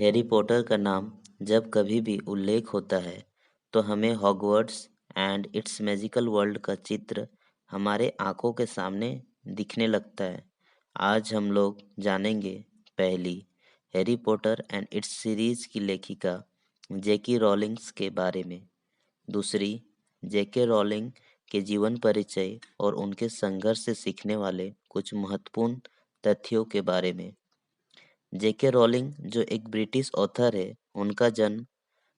Harry Potter का नाम जब कभी भी उल्लेख होता है तो हमें Hogwarts and it's magical world का चित्र हमारे आंखों के सामने दिखने लगता है। आज हम लोग जानेंगे पहली Harry Potter and it's series की लेखिका जेकी रॉलिंग्स के बारे में, दूसरी जेके रॉलिंग के जीवन परिचय और उनके संघर्ष से सीखने वाले कुछ महत्वपूर्ण तथ्यों के बारे में। जेके रॉलिंग जो एक ब्रिटिश ऑथर है, उनका जन्म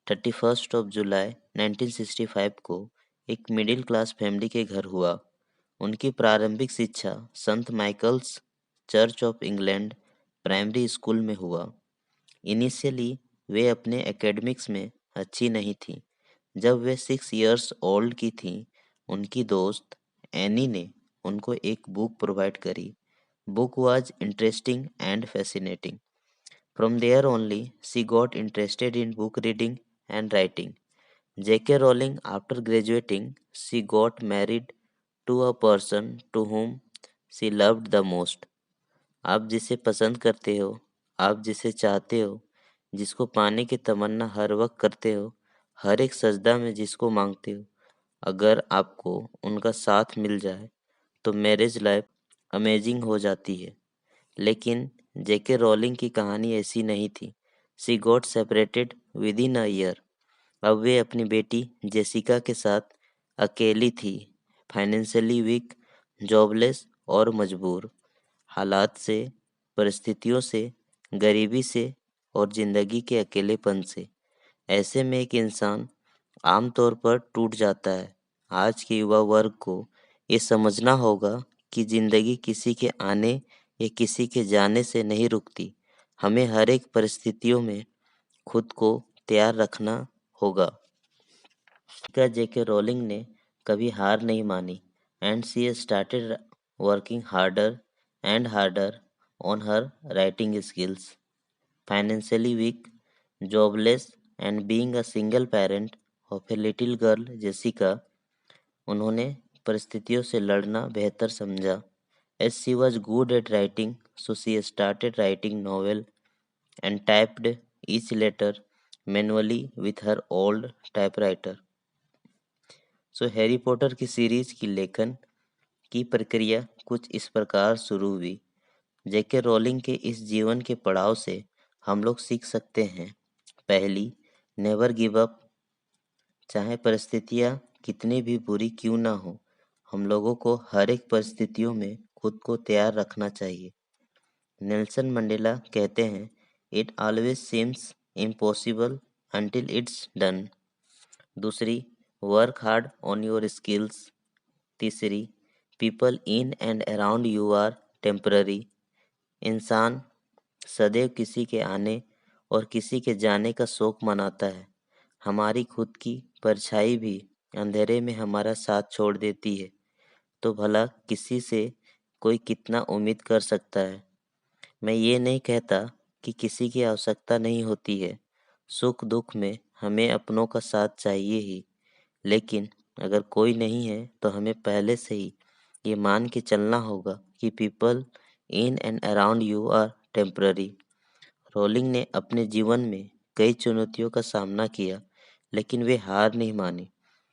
31 जुलाई 1965 को एक मिडिल क्लास फैमिली के घर हुआ। उनकी प्रारंभिक शिक्षा संत Michael's church of England primary school में हुआ। इनिशियली वे अपने एकेडमिक्स में अच्छी नहीं थी। जब वे 6 इयर्स ओल्ड की थीं, उनकी दोस्त एनी ने उनको एक बुक प्रोवाइड करी। Book was interesting and fascinating. From there only, she got interested in book reading and writing. J.K. Rowling, after graduating, she got married to a person to whom she loved the most. आप जिसे पसंद करते हो, आप जिसे चाहते हो, जिसको पाने की तमन्ना हर वक्त करते हो, हर एक सजदा में जिसको मांगते हो, अगर आपको उनका साथ मिल जाए तो मैरिज लाइफ अमेजिंग हो जाती है। लेकिन जेके रॉलिंग की कहानी ऐसी नहीं थी। She got separated with in a year. अब वे अपनी बेटी जेसिका के साथ अकेली थी, फाइनेंशियली वीक, जॉबलेस और मजबूर। हालात से, परिस्थितियों से, गरीबी से और जिंदगी के अकेलेपन से। ऐसे में एक इंसान आमतौर पर टूट जाता है। आज के युवा वर्ग को ये समझना होगा कि जिंदगी किसी के आने या किसी के जाने से नहीं रुकती। हमें हर एक परिस्थितियों में खुद को तैयार रखना होगा। जेके रोलिंग ने कभी हार नहीं मानी and she started working harder and harder on her writing skills. Financially week, jobless and being a single parent of a little girl Jessica, उन्होंने परिस्थितियों से लड़ना बेहतर समझा। As she was good at writing, so she started writing novel and typed each letter manually with her old typewriter. So Harry Potter की series की लेखन की प्रक्रिया कुछ इस प्रकार शुरू हुई। जेके रोलिंग के इस जीवन के पड़ाव से हम लोग सीख सकते हैं। पहली, नेवर गिव अप। चाहे परिस्थितियाँ कितनी भी बुरी क्यों ना हो, हम लोगों को हर एक परिस्थितियों में खुद को तैयार रखना चाहिए। नेल्सन मंडेला कहते हैं, it always seems impossible until it's done. दूसरी, work hard on your skills. तीसरी, people in and around you are temporary. इंसान सदैव किसी के आने और किसी के जाने का शौक मनाता है। हमारी खुद की परछाई भी अंधेरे में हमारा साथ छोड़ देती है, तो भला किसी से कोई कितना उम्मीद कर सकता है। मैं ये नहीं कहता कि किसी की आवश्यकता नहीं होती है। सुख दुख में हमें अपनों का साथ चाहिए ही। लेकिन अगर कोई नहीं है तो हमें पहले से ही ये मान के चलना होगा कि people in and around you are temporary. Rowling ने अपने जीवन में कई चुनौतियों का सामना किया, लेकिन वे हार नहीं मानी।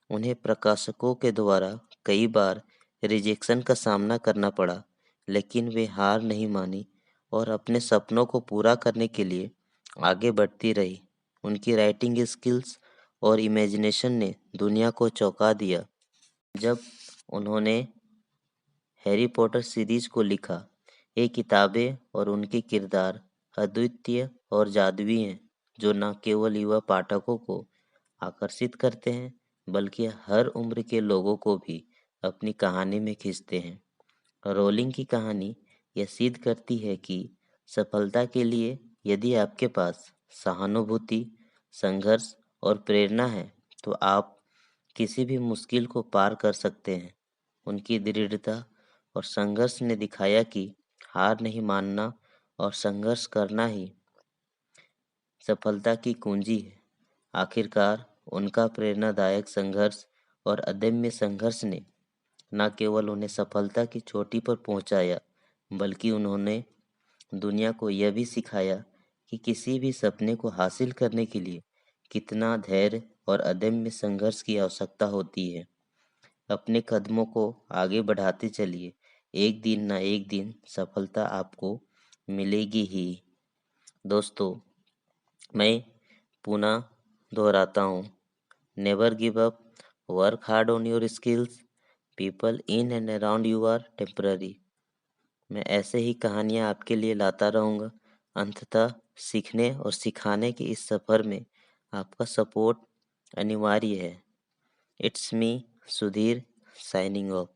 उन्हें प्रकाशकों के द्वारा कई बार रिजेक्शन का सामना करना पड़ा, लेकिन वे हार नहीं मानी और अपने सपनों को पूरा करने के लिए आगे बढ़ती रही। उनकी राइटिंग स्किल्स और इमेजिनेशन ने दुनिया को चौंका दिया। जब उन्होंने हैरी पॉटर सीरीज को लिखा, ये किताबें और उनके किरदार अद्वितीय और जादुई हैं, जो न केवल युवा पाठकों को आकर्षित करते हैं, बल्कि हर उम्र के लोगों को भी अपनी कहानी में खींचते हैं। रोलिंग की कहानी यह सिद्ध करती है कि सफलता के लिए यदि आपके पास सहानुभूति, संघर्ष और प्रेरणा है, तो आप किसी भी मुश्किल को पार कर सकते हैं। उनकी दृढ़ता और संघर्ष ने दिखाया कि हार नहीं मानना और संघर्ष करना ही सफलता की कुंजी है। आखिरकार उनका प्रेरणादायक संघर्ष और अदम्य संघर्ष ने न केवल उन्हें सफलता की चोटी पर पहुंचाया, बल्कि उन्होंने दुनिया को यह भी सिखाया कि किसी भी सपने को हासिल करने के लिए कितना धैर्य और अदम्य संघर्ष की आवश्यकता होती है। अपने कदमों को आगे बढ़ाते चलिए, एक दिन ना एक दिन सफलता आपको मिलेगी ही। दोस्तों, मैं पुनः दोहराता हूँ, never give up, work hard on your skills, people in and around you are temporary. मैं ऐसे ही कहानियाँ आपके लिए लाता रहूँगा। अंततः सीखने और सिखाने के इस सफ़र में आपका सपोर्ट अनिवार्य है। It's me Sudhir, signing off.